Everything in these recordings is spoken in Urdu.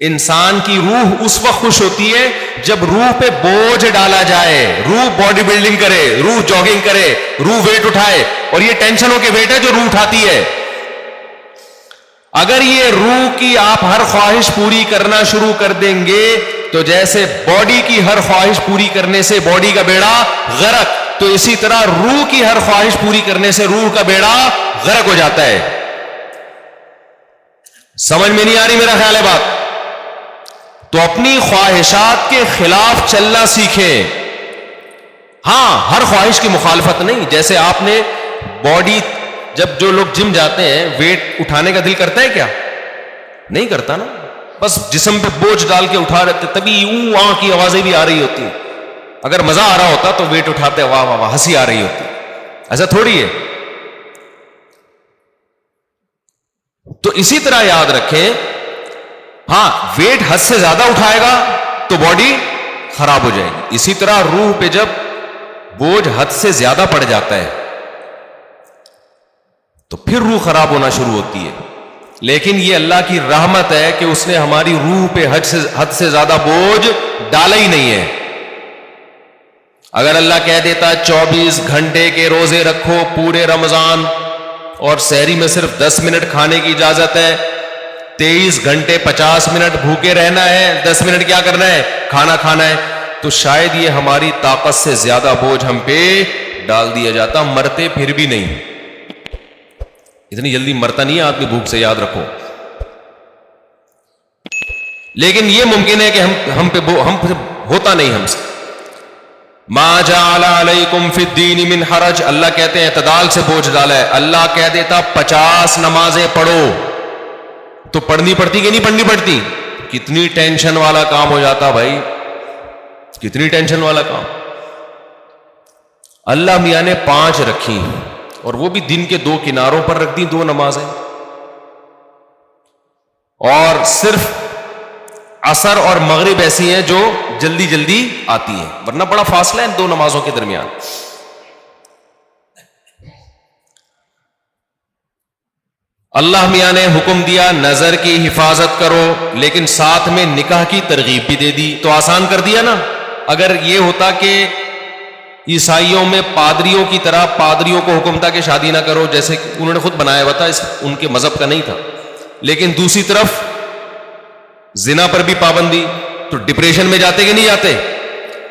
انسان کی روح اس وقت خوش ہوتی ہے جب روح پہ بوجھ ڈالا جائے، روح باڈی بلڈنگ کرے، روح جاگنگ کرے، روح ویٹ اٹھائے، اور یہ ٹینشنوں کے ویٹ ہے جو روح اٹھاتی ہے. اگر یہ روح کی آپ ہر خواہش پوری کرنا شروع کر دیں گے تو جیسے باڈی کی ہر خواہش پوری کرنے سے باڈی کا بیڑا غرق، تو اسی طرح روح کی ہر خواہش پوری کرنے سے روح کا بیڑا غرق ہو جاتا ہے. سمجھ میں نہیں آ رہی میرا خیال ہے بات؟ تو اپنی خواہشات کے خلاف چلنا سیکھیں. ہاں، ہر خواہش کی مخالفت نہیں. جیسے آپ نے باڈی، جب جو لوگ جم جاتے ہیں ویٹ اٹھانے کا دل کرتا ہے کیا؟ نہیں کرتا نا، بس جسم پہ بوجھ ڈال کے اٹھا رہتے، تبھی وہاں کی آوازیں بھی آ رہی ہوتی ہیں. اگر مزہ آ رہا ہوتا تو ویٹ اٹھاتے واہ واہ واہ ہنسی آ رہی ہوتی. ایسا تھوڑی ہے. تو اسی طرح یاد رکھیں، ہاں ویٹ حد سے زیادہ اٹھائے گا تو باڈی خراب ہو جائے گی. اسی طرح روح پہ جب بوجھ حد سے زیادہ پڑ جاتا ہے تو پھر روح خراب ہونا شروع ہوتی ہے. لیکن یہ اللہ کی رحمت ہے کہ اس نے ہماری روح پہ حد سے زیادہ بوجھ ڈالا ہی نہیں ہے. اگر اللہ کہہ دیتا 24 گھنٹے کے روزے رکھو پورے رمضان، اور سحری میں صرف 10 منٹ کھانے کی اجازت ہے، 23 گھنٹے 50 منٹ بھوکے رہنا ہے، 10 منٹ کیا کرنا ہے؟ کھانا کھانا ہے، تو شاید یہ ہماری طاقت سے زیادہ بوجھ ہم پہ ڈال دیا جاتا. مرتے پھر بھی نہیں، اتنی جلدی مرتا نہیں ہے آدمی بھوک سے، یاد رکھو. لیکن یہ ممکن ہے کہ ہم پہ ہوتا نہیں ہم سے. ما جعل علیکم فی الدین من حرج، اللہ کہتے ہیں اعتدال سے بوجھ ڈالا ہے. اللہ کہہ دیتا 50 نمازیں پڑھو تو پڑھنی پڑتی کہ نہیں پڑھنی پڑتی؟ کتنی ٹینشن والا کام ہو جاتا بھائی، کتنی ٹینشن والا کام. اللہ میاں نے 5 رکھی، اور وہ بھی دن کے 2 کناروں پر رکھ دی 2 نمازیں، اور صرف عصر اور مغرب ایسی ہیں جو جلدی جلدی آتی ہیں، ورنہ بڑا فاصلہ ہے ان 2 نمازوں کے درمیان. اللہ میاں نے حکم دیا نظر کی حفاظت کرو، لیکن ساتھ میں نکاح کی ترغیب بھی دے دی. تو آسان کر دیا نا. اگر یہ ہوتا کہ عیسائیوں میں پادریوں کی طرح پادریوں کو حکم تھا کہ شادی نہ کرو، جیسے انہوں نے خود بنایا ہوا تھا، ان کے مذہب کا نہیں تھا، لیکن دوسری طرف زنا پر بھی پابندی، تو ڈپریشن میں جاتے کہ نہیں جاتے؟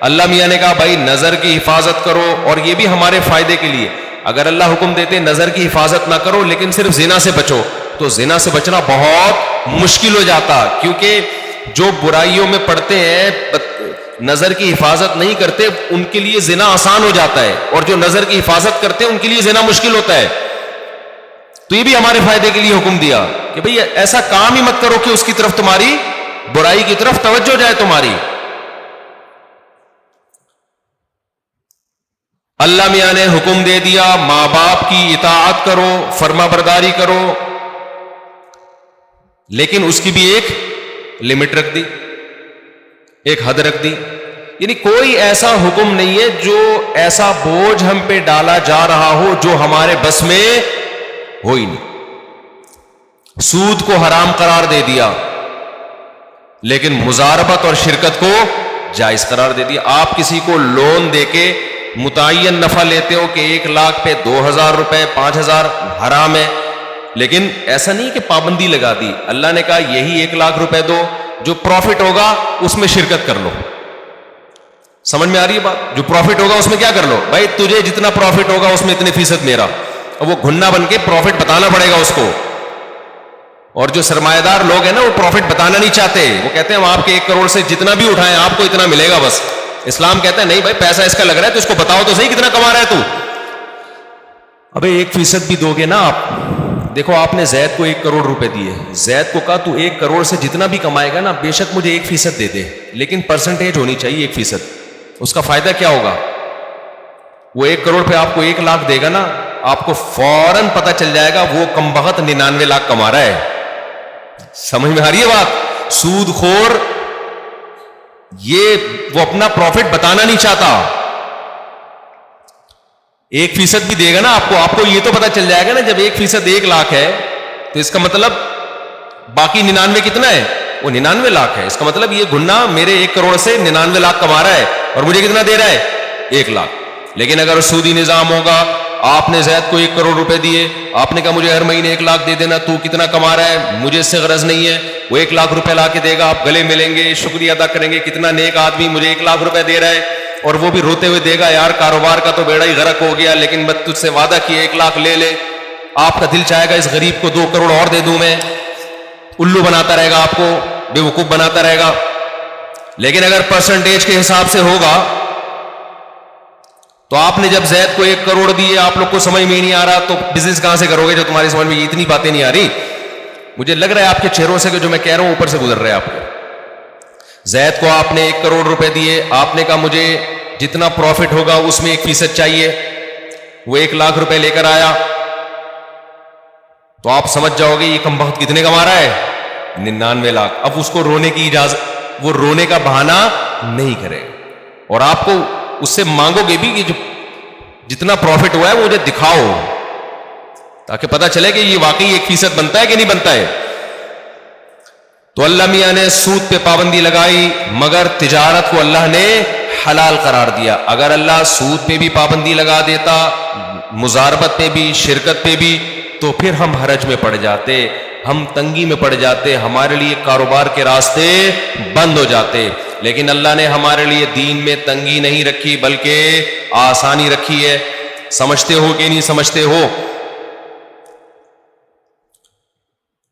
اللہ میاں نے کہا بھائی نظر کی حفاظت کرو، اور یہ بھی ہمارے فائدے کے لیے. اگر اللہ حکم دیتے نظر کی حفاظت نہ کرو لیکن صرف زنا سے بچو، تو زنا سے بچنا بہت مشکل ہو جاتا. کیونکہ جو برائیوں میں پڑتے ہیں نظر کی حفاظت نہیں کرتے، ان کے لیے زنا آسان ہو جاتا ہے، اور جو نظر کی حفاظت کرتے ہیں ان کے لیے زنا مشکل ہوتا ہے. تو یہ بھی ہمارے فائدے کے لیے حکم دیا کہ بھئی ایسا کام ہی مت کرو کہ اس کی طرف تمہاری برائی کی طرف توجہ جائے تمہاری. اللہ میاں نے حکم دے دیا ماں باپ کی اطاعت کرو، فرما برداری کرو، لیکن اس کی بھی ایک لمٹ رکھ دی، ایک حد رکھ دی. یعنی کوئی ایسا حکم نہیں ہے جو ایسا بوجھ ہم پہ ڈالا جا رہا ہو جو ہمارے بس میں ہو ہی نہیں. سود کو حرام قرار دے دیا، لیکن مزاربت اور شرکت کو جائز قرار دے دیا. آپ کسی کو لون دے کے متعین نفع لیتے ہو کہ 1 لاکھ پہ 2,000 روپے 5,000 حرام ہے، لیکن ایسا نہیں کہ پابندی لگا دی. اللہ نے کہا یہی 1 لاکھ روپے دو، جو پروفٹ ہوگا اس میں شرکت کر لو. سمجھ میں آ رہی ہے بات؟ جو پروفٹ ہوگا اس میں کیا کر لو بھائی، تجھے جتنا پروفٹ ہوگا اس میں اتنے فیصد میرا. اور وہ گھننا بن کے پروفٹ بتانا پڑے گا اس کو. اور جو سرمایہ دار لوگ ہیں نا وہ پروفٹ بتانا نہیں چاہتے، وہ کہتے ہیں ہم آپ کے 1 کروڑ سے جتنا بھی اٹھائیں آپ کو اتنا ملے گا بس. اسلام کہتا ہے نہیں بھائی، پیسہ اس کا لگ رہا ہے تو اس کو بتاؤ تو صحیح کتنا کما رہا ہے تو. ابے 1% بھی دو گے نا آپ. دیکھو آپ نے زید کو 1 کروڑ روپے دیے، زید کو کہا تو 1 کروڑ سے جتنا بھی کمائے گا نا بے شک مجھے 1% دے دے، لیکن پرسنٹیج ہونی چاہیے 1%. اس کا فائدہ کیا ہوگا؟ وہ 1 کروڑ پہ آپ کو 1 لاکھ دے گا نا، آپ کو فوراً پتہ چل جائے گا وہ کم بخت 99 لاکھ کما رہا ہے. سمجھ میں آ رہی ہے بات؟ سود خور یہ وہ اپنا پروفٹ بتانا نہیں چاہتا. 1% بھی دے گا نا آپ کو یہ تو پتا چل جائے گا نا جب 1% 1 لاکھ ہے تو اس کا مطلب باقی 99 کتنا ہے؟ وہ 99 لاکھ ہے. اس کا مطلب یہ گنا میرے 1 کروڑ سے 99 لاکھ کما رہا ہے اور مجھے کتنا دے رہا ہے؟ 1 لاکھ. لیکن اگر سودی نظام ہوگا, آپ نے زید کو 1 کروڑ روپے دیے, آپ نے کہا مجھے ہر مہینے 1 لاکھ دے دینا, تو کتنا کما رہا ہے, مجھے اس سے غرض نہیں ہے. وہ 1 لاکھ روپے لا کے دے گا, آپ گلے ملیں گے, شکریہ ادا کریں گے, کتنا نیک آدمی مجھے 1 لاکھ روپے دے رہا ہے, اور وہ بھی روتے ہوئے دے گا, یار کاروبار کا تو بیڑا ہی غرق ہو گیا, لیکن میں تجھ سے وعدہ کیا 1 لاکھ لے لے. آپ کا دل چاہے گا اس غریب کو 2 کروڑ اور دے دوں میں, الو بناتا رہے گا, آپ کو بے وقوف بناتا رہے گا. لیکن اگر پرسنٹیج کے حساب سے ہوگا تو آپ نے جب زید کو 1 کروڑ دیے, آپ لوگ کو سمجھ میں نہیں آ رہا, تو بزنس کہاں سے کرو گے جو تمہاری سمجھ میں اتنی باتیں نہیں آ رہی. مجھے لگ رہا ہے آپ کے چہروں سے کہ جو میں کہہ رہا ہوں اوپر سے گزر رہا ہے آپ کو. زید کو آپ نے 1 کروڑ روپے دیے, آپ نے کہا مجھے جتنا پروفٹ ہوگا اس میں 1% چاہیے. وہ 1 لاکھ روپے لے کر آیا, تو آپ سمجھ جاؤ گے یہ کم بخت کتنے کما رہا ہے؟ 99 لاکھ. اب اس کو رونے کی اجازت, وہ رونے کا بہانہ نہیں کرے, اور آپ کو اس سے مانگو گے بھی کہ جو جتنا پروفٹ ہوا ہے وہ مجھے دکھاؤ, تاکہ پتا چلے کہ یہ واقعی 1% بنتا ہے کہ نہیں بنتا ہے. تو اللہ میاں نے سود پہ پابندی لگائی, مگر تجارت کو اللہ نے حلال قرار دیا. اگر اللہ سود پہ بھی پابندی لگا دیتا, مزاربت پہ بھی, شرکت پہ بھی, تو پھر ہم حرج میں پڑ جاتے, ہم تنگی میں پڑ جاتے, ہمارے لیے کاروبار کے راستے بند ہو جاتے. لیکن اللہ نے ہمارے لیے دین میں تنگی نہیں رکھی بلکہ آسانی رکھی ہے. سمجھتے ہو کہ نہیں سمجھتے ہو؟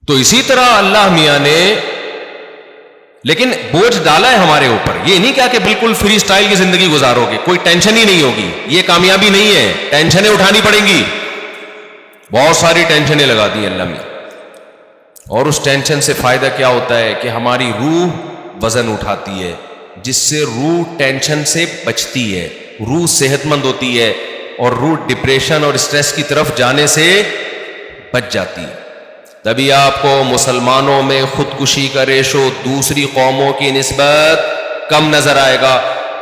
تو اسی طرح اللہ میاں نے لیکن بوجھ ڈالا ہے ہمارے اوپر. یہ نہیں کہا کہ بالکل فری سٹائل کی زندگی گزارو گے, کوئی ٹینشن ہی نہیں ہوگی. یہ کامیابی نہیں ہے, ٹینشنیں اٹھانی پڑیں گی. بہت ساری ٹینشنیں لگا دی اللہ میاں, اور اس ٹینشن سے فائدہ کیا ہوتا ہے کہ ہماری روح وزن اٹھاتی ہے, جس سے روح ٹینشن سے بچتی ہے, روح صحت مند ہوتی ہے, اور روح ڈپریشن اور اسٹریس کی طرف جانے سے بچ جاتی ہے. تبھی آپ کو مسلمانوں میں خودکشی کا ریشو دوسری قوموں کی نسبت کم نظر آئے گا.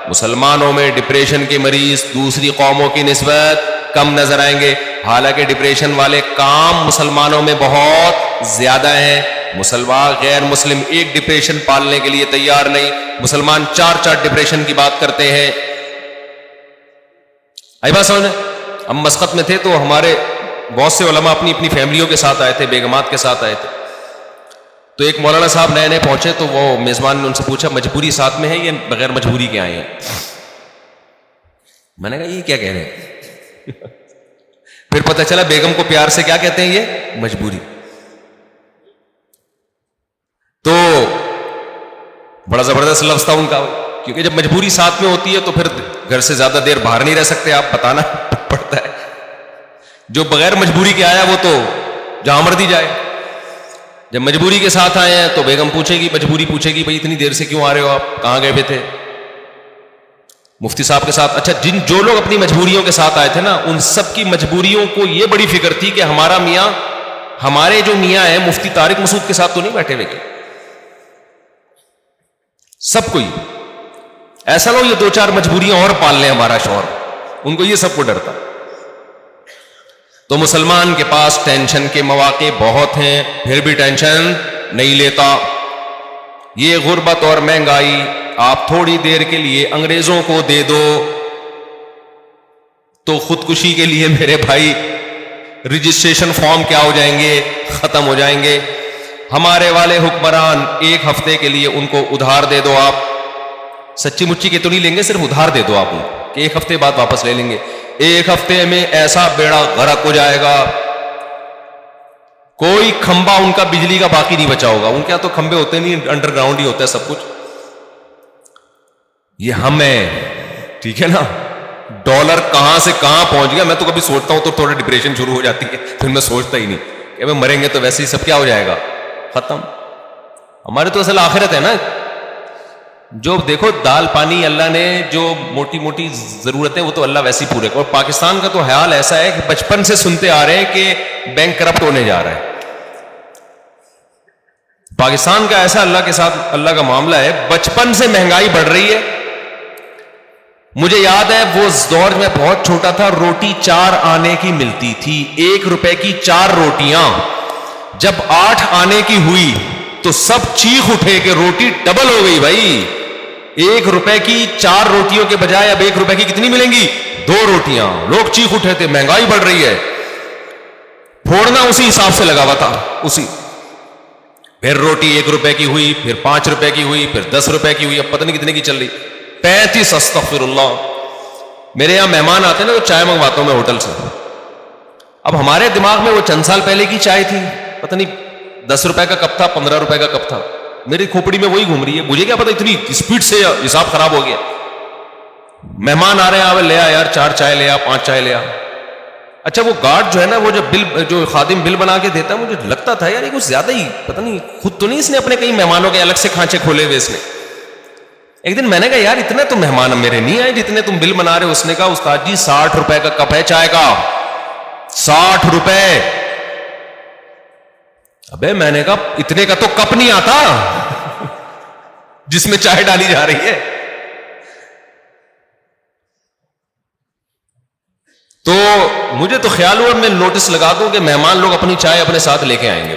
مسلمانوں میں ڈپریشن کے مریض دوسری قوموں کی نسبت کم نظر آئیں گے, حالانکہ ڈپریشن والے کام مسلمانوں میں بہت زیادہ ہیں. مسلمان غیر مسلم ایک ڈپریشن پالنے کے لیے تیار نہیں, مسلمان 4 ڈپریشن کی بات کرتے ہیں. آئی بات سمجھ؟ ہم مسقط میں تھے تو ہمارے بہت سے علماء اپنی اپنی فیملیوں کے ساتھ آئے تھے, بیگمات کے ساتھ آئے تھے. تو ایک مولانا صاحب نئے نئے پہنچے, تو وہ میزبان نے ان سے پوچھا مجبوری ساتھ میں ہے یا بغیر مجبوری کے آئے ہیں؟ میں نے کہا یہ کیا کہہ رہے ہیں؟ پھر پتہ چلا بیگم کو پیار سے کیا کہتے ہیں, یہ مجبوری. تو بڑا زبردست لفظ تھا ان کا, کیونکہ جب مجبوری ساتھ میں ہوتی ہے تو پھر گھر سے زیادہ دیر باہر نہیں رہ سکتے, آپ بتانا پڑتا ہے. جو بغیر مجبوری کے آیا وہ تو جہاں مرضی جائے. جب مجبوری کے ساتھ آئے ہیں تو بیگم پوچھے گی, مجبوری پوچھے گی, بھائی اتنی دیر سے کیوں آ رہے ہو, آپ کہاں گئے ہوئے تھے؟ مفتی صاحب کے ساتھ, اچھا جو لوگ اپنی مجبوریوں کے ساتھ آئے تھے نا, ان سب کی مجبوریوں کو یہ بڑی فکر تھی کہ ہمارا میاں, ہمارے جو میاں ہیں مفتی طارق مسعود کے ساتھ تو نہیں بیٹھے ہوئے کیا؟ سب کو ایسا نہ ہو یہ 2-4 مجبوریاں اور پال لیں ہمارا شوہر, ان کو یہ سب کو ڈرتا. تو مسلمان کے پاس ٹینشن کے مواقع بہت ہیں, پھر بھی ٹینشن نہیں لیتا. یہ غربت اور مہنگائی آپ تھوڑی دیر کے لیے انگریزوں کو دے دو تو خودکشی کے لیے میرے بھائی رجسٹریشن فارم کیا ہو جائیں گے, ختم ہو جائیں گے. ہمارے والے حکمران 1 ہفتے کے لیے ان کو ادھار دے دو, آپ سچی مچی کے تو نہیں لیں گے, صرف ادھار دے دو آپ ان کو کہ 1 ہفتے بعد واپس لے لیں گے. 1 ہفتے میں ایسا بیڑا غرق ہو جائے گا, کوئی کھمبا ان کا بجلی کا باقی نہیں بچا ہوگا. ان کے تو کھمبے ہوتے نہیں, انڈر گراؤنڈ ہی ہوتا ہے سب کچھ. یہ ہم ہیں, ٹھیک ہے نا. ڈالر کہاں سے کہاں پہنچ گیا, میں تو کبھی سوچتا ہوں تو تھوڑا ڈپریشن شروع ہو جاتی ہے, پھر میں سوچتا ہی نہیں کہ مریں گے تو ویسے ہی سب کیا ہو جائے گا, ختم. ہمارے تو اصل آخرت ہے نا. جو دیکھو دال پانی اللہ نے جو موٹی موٹی ضرورتیں وہ تو اللہ ویسی پورے. اور پاکستان کا تو حال ایسا ہے کہ بچپن سے سنتے آ رہے ہیں کہ بینک کرپٹ ہونے جا رہا ہے. پاکستان کا ایسا اللہ کے ساتھ اللہ کا معاملہ ہے, بچپن سے مہنگائی بڑھ رہی ہے. مجھے یاد ہے وہ دور میں بہت چھوٹا تھا, روٹی 4 آنے کی ملتی تھی, 1 روپے کی 4 روٹیاں. جب 8 آنے کی ہوئی تو سب چیخ اٹھے کہ روٹی ڈبل ہو گئی بھائی. 1 روپے کی 4 روٹیوں کے بجائے اب 1 روپے کی کتنی ملیں گی؟ 2 روٹیاں. لوگ چیخ اٹھے تھے مہنگائی بڑھ رہی ہے. پھوڑنا اسی حساب سے لگا ہوا تھا اسی. پھر روٹی 1 روپے کی ہوئی, پھر 5 روپے کی ہوئی, پھر 10 روپے کی ہوئی, اب پتہ نہیں کتنے کی چل رہی. 35. استغفر اللہ. میرے یہاں مہمان آتے ہیں نا تو چائے منگواتا ہوں میں ہوٹل سے. اب ہمارے دماغ میں وہ چند سال پہلے کی چائے تھی, پتہ نہیں 10 روپے کا کپ تھا, 15 روپے کا کپ تھا. میری کھوپڑی میں وہی گھوم رہی ہے. مجھے کیا پتا اتنی اسپیڈ سے حساب خراب ہو گیا. مہمان آ رہے ہیں, لے آ یار 4 چائے لے آ, 5 چائے لے آ. اچھا وہ گارڈ جو ہے نا, وہ جو خادم بل بنا کے دیتا ہے, مجھے لگتا تھا یار یہ کچھ زیادہ ہی, پتہ نہیں خود تو نہیں اس نے اپنے کئی مہمانوں کے الگ سے کھانچے کھولے ہوئے اس نے. ایک دن میں نے کہا یار اتنے تو مہمان میرے نہیں آئے جتنے تم بل بنا رہے. اس نے کہا استاد جی 60 روپے کا کپ ہے چائے کا, 60 روپے. ابے میں نے کہا اتنے کا تو کپ نہیں آتا جس میں چائے ڈالی جا رہی ہے. تو مجھے تو خیال ہوا میں نوٹس لگا دوں کہ مہمان لوگ اپنی چائے اپنے ساتھ لے کے آئیں گے.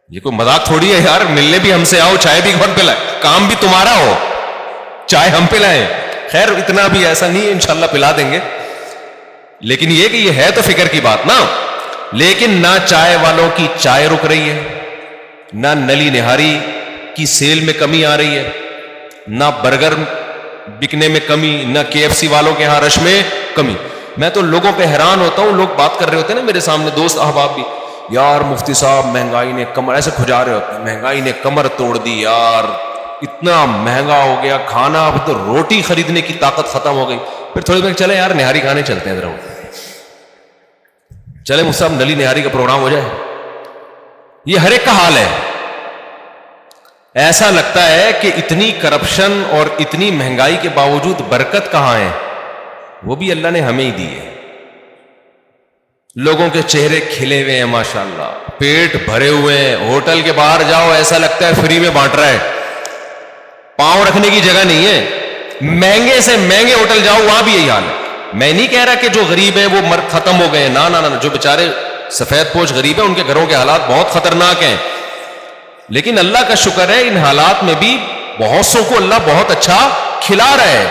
یہ کوئی مذاق تھوڑی ہے یار, ملنے بھی ہم سے آؤ, چائے بھی کون پلائے, کام بھی تمہارا ہو, چائے ہم پلائیں. خیر اتنا بھی ایسا نہیں ہے, انشاءاللہ پلا دیں گے. لیکن یہ کہ یہ ہے تو فکر کی بات نا. لیکن نہ چائے والوں کی چائے رک رہی ہے, نہ نلی نہاری کی سیل میں کمی آ رہی ہے, نہ برگر بکنے میں کمی, نہ KFC والوں کے ہاں رش میں کمی. میں تو لوگوں پہ حیران ہوتا ہوں, لوگ بات کر رہے ہوتے ہیں نا میرے سامنے, دوست احباب بھی, یار مفتی صاحب مہنگائی نے کمر, ایسے کھجا رہے ہوتے ہیں, مہنگائی نے کمر توڑ دی یار, اتنا مہنگا ہو گیا کھانا, اب تو روٹی خریدنے کی طاقت ختم ہو گئی. پھر تھوڑی دیر چلے یار نہاری کھانے چلتے ہیں ذرا, چلے مجھ صاحب نلی نہاری کا پروگرام ہو جائے. یہ ہر ایک کا حال ہے. ایسا لگتا ہے کہ اتنی کرپشن اور اتنی مہنگائی کے باوجود برکت کہاں ہے؟ وہ بھی اللہ نے ہمیں ہی دی ہے. لوگوں کے چہرے کھلے ہوئے ہیں ماشاءاللہ, پیٹ بھرے ہوئے ہیں. ہوٹل کے باہر جاؤ ایسا لگتا ہے فری میں بانٹ رہا ہے, پاؤں رکھنے کی جگہ نہیں ہے. مہنگے سے مہنگے ہوٹل جاؤ وہاں بھی یہی حال ہے. میں نہیں کہہ رہا کہ جو غریب ہیں وہ ختم ہو گئے, نہ نہ, جو بیچارے سفید پوش غریب ہیں ان کے گھروں کے حالات بہت خطرناک ہیں. لیکن اللہ کا شکر ہے ان حالات میں بھی بہت سو کو اللہ بہت اچھا کھلا رہا ہے.